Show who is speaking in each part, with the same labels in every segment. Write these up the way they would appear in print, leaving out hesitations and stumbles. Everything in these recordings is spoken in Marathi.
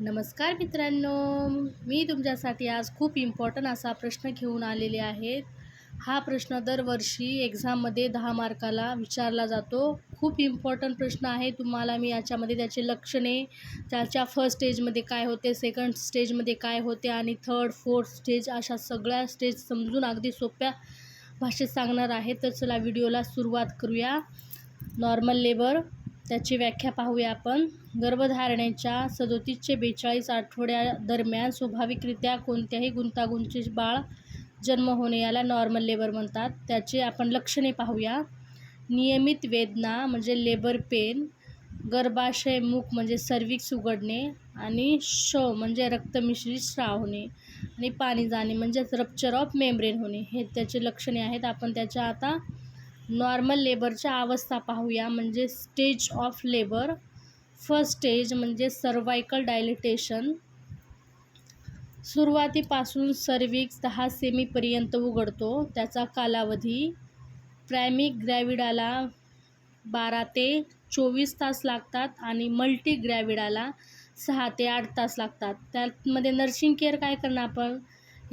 Speaker 1: नमस्कार मित्रांनो, मी तुमच्यासाठी आज खूप इम्पॉर्टंट असा प्रश्न घेऊन आलेले आहे। हा प्रश्न दरवर्षी एक्झाममध्ये 10 मार्काला विचारला जातो। खूप इम्पॉर्टंट प्रश्न आहे। तुम्हाला मी याच्यामध्ये त्याचे लक्षणे, त्याच्या फर्स्ट स्टेजमध्ये काय होते, सेकंड स्टेजमध्ये काय होते आणि थर्ड, फोर्थ स्टेज अशा सगळ्या स्टेज समजून अगदी सोप्या भाषेत सांगणार आहे। तर चला व्हिडिओला सुरुवात करूया। नॉर्मल लेबर त्याची व्याख्या पाहूया आपण। गर्भधारणेच्या 37 ते 42 आठवड्यादरम्यान स्वाभाविकरित्या कोणत्याही गुंतागुंतीचे बाळ जन्म होणे याला नॉर्मल लेबर म्हणतात। त्याचे आपण लक्षणे पाहूया। नियमित वेदना म्हणजे लेबर पेन, गर्भाशयमुख म्हणजे सर्व्हिक्स उघडणे आणि शव म्हणजे रक्तमिश्रित स्राव होणे आणि पाणी जाणे म्हणजे रप्चर ऑफ मेम्ब्रेन होणे, हे त्याचे लक्षणे आहेत। आपण त्याच्या आता नॉर्मल लेबरच्या अवस्था पाहूया, म्हणजे stage of labour. First stage म्हणजे सर्वायकल डायलिटेशन। सुरुवातीपासून सर्व्हिक्स 10 सेमीपर्यंत उघडतो, त्याचा कालावधी। प्रायमिक ग्रॅव्हिडाला 12 ते 24 तास लागतात आणि मल्टी ग्रॅव्हिडाला 6 ते 8 तास लागतात। त्यामध्ये नर्सिंग केअर काय करणार आपण,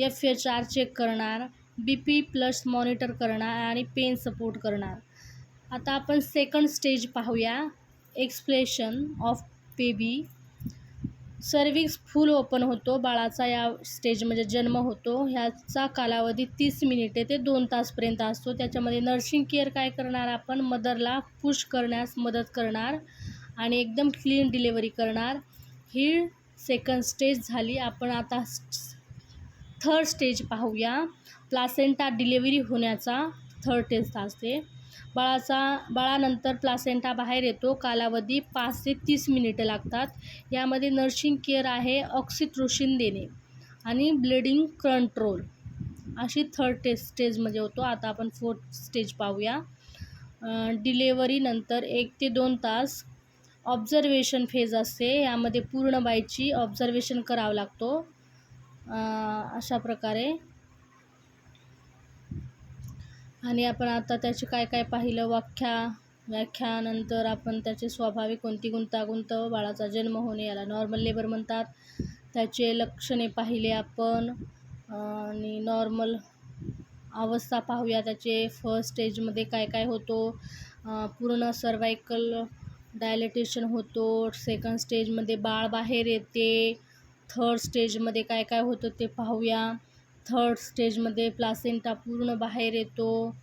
Speaker 1: FHR चेक करणार, BP प्लस मॉनिटर करणार आणि पेन सपोर्ट करणार। आता आपण सेकंड स्टेज पाहूया, expulsion of baby. Cervix full open होतो, बाळाचा या स्टेजमध्ये जन्म होतो। ह्याचा कालावधी 30 मिनिटे ते 2 तासपर्यंत असतो। त्याच्यामध्ये नर्सिंग केअर काय करणार आपण, मदरला पुश करण्यास मदत करणार आणि एकदम क्लीन डिलेवरी करणार। ही सेकंड स्टेज झाली। आपण आता थर्ड स्टेज पाहूया, प्लासेंटा डिलेवरी होण्याचा थर्ड स्टेज असते। बाळानंतर प्लासेंटा बाहेर येतो, कालावधी 5 ते 30 मिनिटं लागतात। यामध्ये नर्सिंग केअर आहे, ऑक्सिटोसिन देणे आणि ब्लिडिंग कंट्रोल, अशी थर्ड स्टेजमध्ये होतो। आता आपण फोर्थ स्टेज पाहूया। डिलेवरीनंतर 1 ते 2 तास ऑब्झर्वेशन फेज असते, यामध्ये पूर्ण बाईची ऑब्झर्वेशन करावं लागतो। अशा प्रकारे आणि आपण आता त्याचे काय काय पाहिलं, व्याख्यानंतर आपण त्याचे स्वाभाविक कोणती गुंतागुंत, बाळाचा जन्म होणे याला नॉर्मल लेबर म्हणतात। त्याचे लक्षणे पाहिले आपण आणि नॉर्मल अवस्था पाहूया, त्याचे फर्स्ट स्टेजमध्ये काय काय होतो, पूर्ण सर्वायकल डायलेटेशन होतो। सेकंड स्टेजमध्ये बाळ बाहेर येते। थर्ड स्टेजमध्ये काय काय होतं ते पाहूया। थर्ड स्टेजमध्ये प्लासेंटा पूर्ण बाहेर येतो।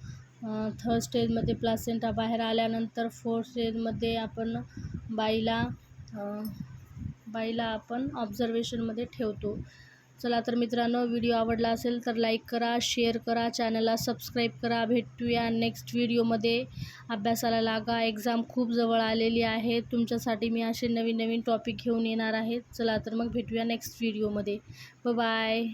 Speaker 1: थर्ड स्टेजमध्ये प्लासेंटा बाहेर आल्यानंतर फोर्थ स्टेजमध्ये आपण बाईला आपण ऑब्झर्वेशनमध्ये ठेवतो। चला तर मित्रांनो, व्हिडिओ आवडला असेल तर लाईक करा, शेअर करा, चॅनलला सबस्क्राईब करा। भेटूया नेक्स्ट व्हिडिओमध्ये। अभ्यासाला लागा, एक्झाम खूप जवळ आलेली आहे। तुमच्यासाठी मी असे नवीन नवीन टॉपिक घेऊन येणार आहे। चला तर मग भेटूया नेक्स्ट व्हिडिओमध्ये। Bye bye.